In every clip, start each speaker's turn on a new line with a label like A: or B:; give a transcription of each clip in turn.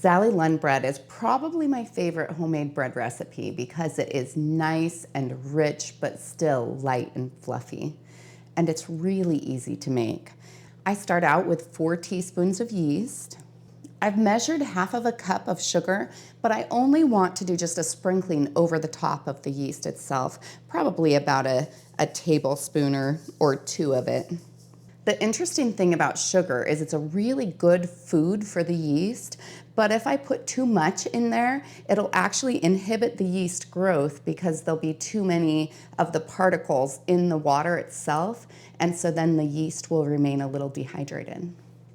A: Lunn Bread is probably my favorite homemade bread recipe because it is nice and rich, but still light and fluffy. And it's really easy to make. I start out with 4 teaspoons of yeast. I've measured half of a cup of sugar, but I only want to do just a sprinkling over the top of the yeast itself, probably about a tablespoon or 2 of it. The interesting thing about sugar is it's a really good food for the yeast, but if I put too much in there, it'll actually inhibit the yeast growth because there'll be too many of the particles in the water itself, and so then the yeast will remain a little dehydrated.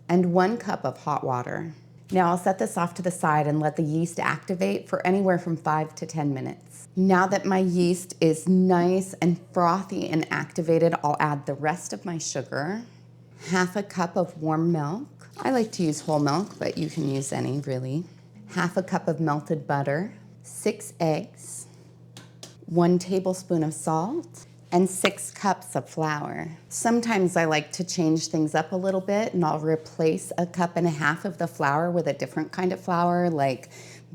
A: And 1 cup of hot water. Now I'll set this off to the side and let the yeast activate for anywhere from 5 to 10 minutes. Now that my yeast is nice and frothy and activated, I'll add the rest of my sugar. Half a cup of warm milk. I like to use whole milk, but you can use any really. Half a cup of melted butter, 6 eggs, 1 tablespoon of salt, and 6 cups of flour. Sometimes I like to change things up a little bit and I'll replace a cup and a half of the flour with a different kind of flour, like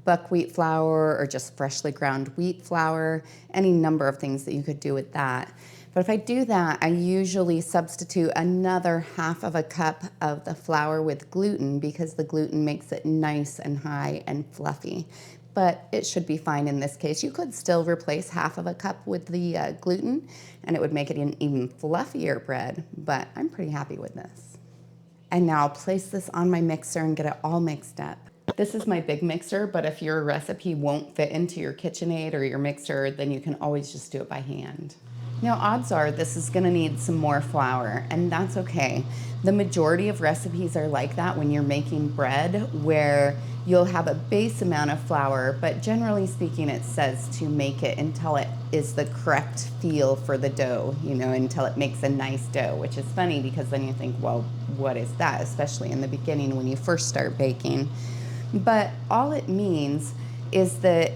A: buckwheat flour or just freshly ground wheat flour, any number of things that you could do with that. But if I do that, I usually substitute another half of a cup of the flour with gluten because the gluten makes it nice and high and fluffy. But it should be fine in this case. You could still replace half of a cup with the gluten and it would make it an even fluffier bread, but I'm pretty happy with this. And now I'll place this on my mixer and get it all mixed up. This is my big mixer, but if your recipe won't fit into your KitchenAid or your mixer, then you can always just do it by hand. Now, odds are this is gonna need some more flour, and that's okay. The majority of recipes are like that when you're making bread, where you'll have a base amount of flour, but generally speaking, it says to make it until it is the correct feel for the dough, until it makes a nice dough, which is funny because then you think, well, what is that? Especially in the beginning when you first start baking. But all it means is that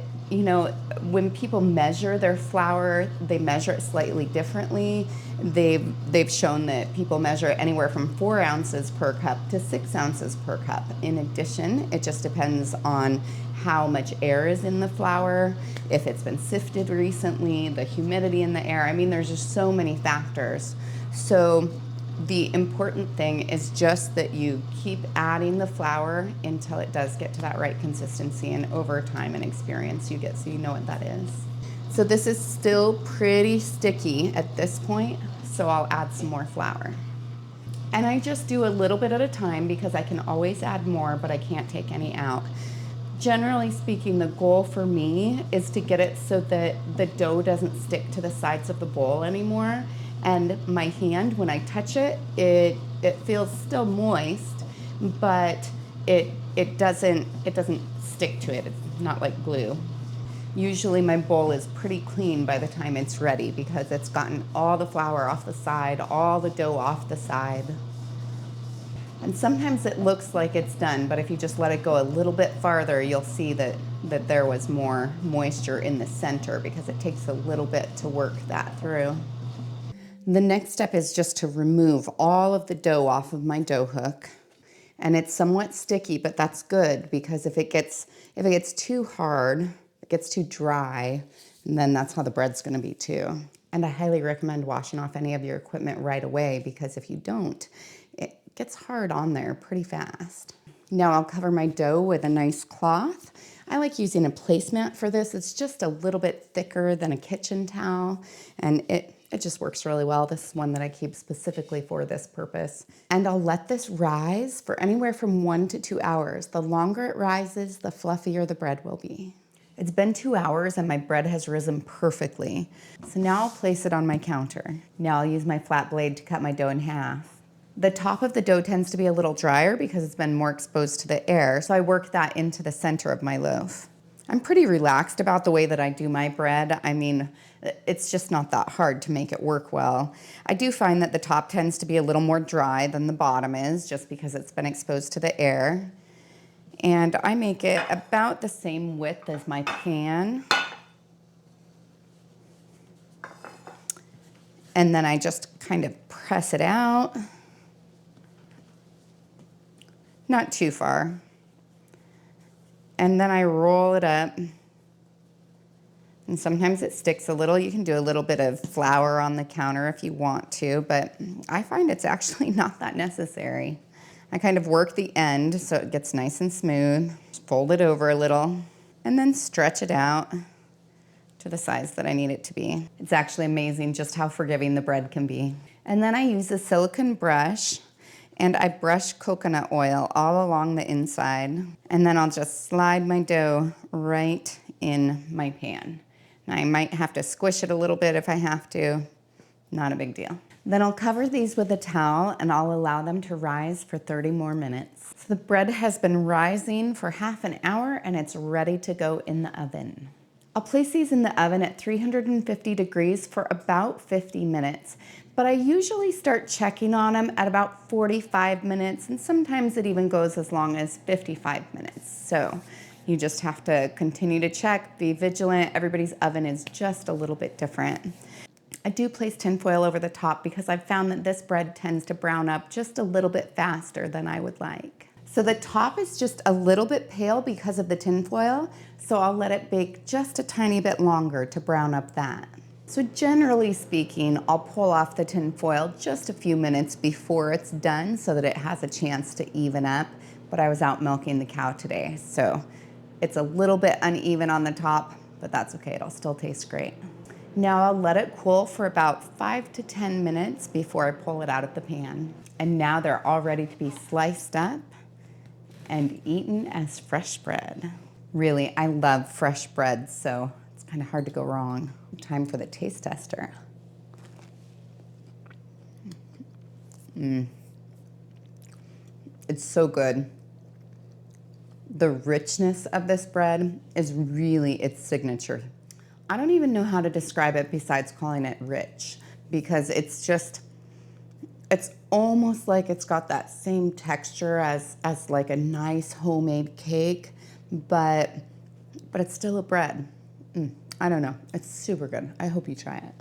A: when people measure their flour, they measure it slightly differently. They've shown that people measure it anywhere from 4 ounces per cup to 6 ounces per cup. In addition, it just depends on how much air is in the flour, if it's been sifted recently, the humidity in the air. I mean, there's just so many factors. So the important thing is just that you keep adding the flour until it does get to that right consistency, and over time and experience you get so you know what that is. So this is still pretty sticky at this point, so I'll add some more flour. And I just do a little bit at a time because I can always add more, but I can't take any out. Generally speaking, the goal for me is to get it so that the dough doesn't stick to the sides of the bowl anymore. And my hand, when I touch it, it feels still moist, but it doesn't stick to it. It's not like glue. Usually my bowl is pretty clean by the time it's ready because it's gotten all the flour off the side, all the dough off the side. And sometimes it looks like it's done, but if you just let it go a little bit farther, you'll see that there was more moisture in the center because it takes a little bit to work that through. The next step is just to remove all of the dough off of my dough hook. And it's somewhat sticky, but that's good because if it gets too hard, it gets too dry, and then that's how the bread's gonna be too. And I highly recommend washing off any of your equipment right away because if you don't, it gets hard on there pretty fast. Now I'll cover my dough with a nice cloth. I like using a placemat for this. It's just a little bit thicker than a kitchen towel, and it just works really well. This is one that I keep specifically for this purpose. And I'll let this rise for anywhere from 1 to 2 hours. The longer it rises, the fluffier the bread will be. It's been 2 hours and my bread has risen perfectly. So now I'll place it on my counter. Now I'll use my flat blade to cut my dough in half. The top of the dough tends to be a little drier because it's been more exposed to the air, so I work that into the center of my loaf. I'm pretty relaxed about the way that I do my bread. I mean, it's just not that hard to make it work well. I do find that the top tends to be a little more dry than the bottom is, just because it's been exposed to the air. And I make it about the same width as my pan. And then I just kind of press it out. Not too far. And then I roll it up. And sometimes it sticks a little. You can do a little bit of flour on the counter if you want to, but I find it's actually not that necessary. I kind of work the end so it gets nice and smooth. Fold it over a little and then stretch it out to the size that I need it to be. It's actually amazing just how forgiving the bread can be. And then I use a silicone brush and I brush coconut oil all along the inside. And then I'll just slide my dough right in my pan. Now I might have to squish it a little bit if I have to, not a big deal. Then I'll cover these with a towel and I'll allow them to rise for 30 more minutes. So the bread has been rising for half an hour and it's ready to go in the oven. I'll place these in the oven at 350 degrees for about 50 minutes, but I usually start checking on them at about 45 minutes, and sometimes it even goes as long as 55 minutes. So you just have to continue to check, be vigilant. Everybody's oven is just a little bit different. I do place tinfoil over the top because I've found that this bread tends to brown up just a little bit faster than I would like. So the top is just a little bit pale because of the tinfoil, so I'll let it bake just a tiny bit longer to brown up that. So generally speaking, I'll pull off the tinfoil just a few minutes before it's done so that it has a chance to even up, but I was out milking the cow today, so it's a little bit uneven on the top, but that's okay, it'll still taste great. Now I'll let it cool for about 5 to 10 minutes before I pull it out of the pan. And now they're all ready to be sliced up and eaten as fresh bread. Really, I love fresh bread, so it's kind of hard to go wrong. Time for the taste tester. It's so good. The richness of this bread is really its signature. I don't even know how to describe it besides calling it rich, because it's almost like it's got that same texture as like a nice homemade cake, but it's still a bread. I don't know, it's super good. I hope you try it.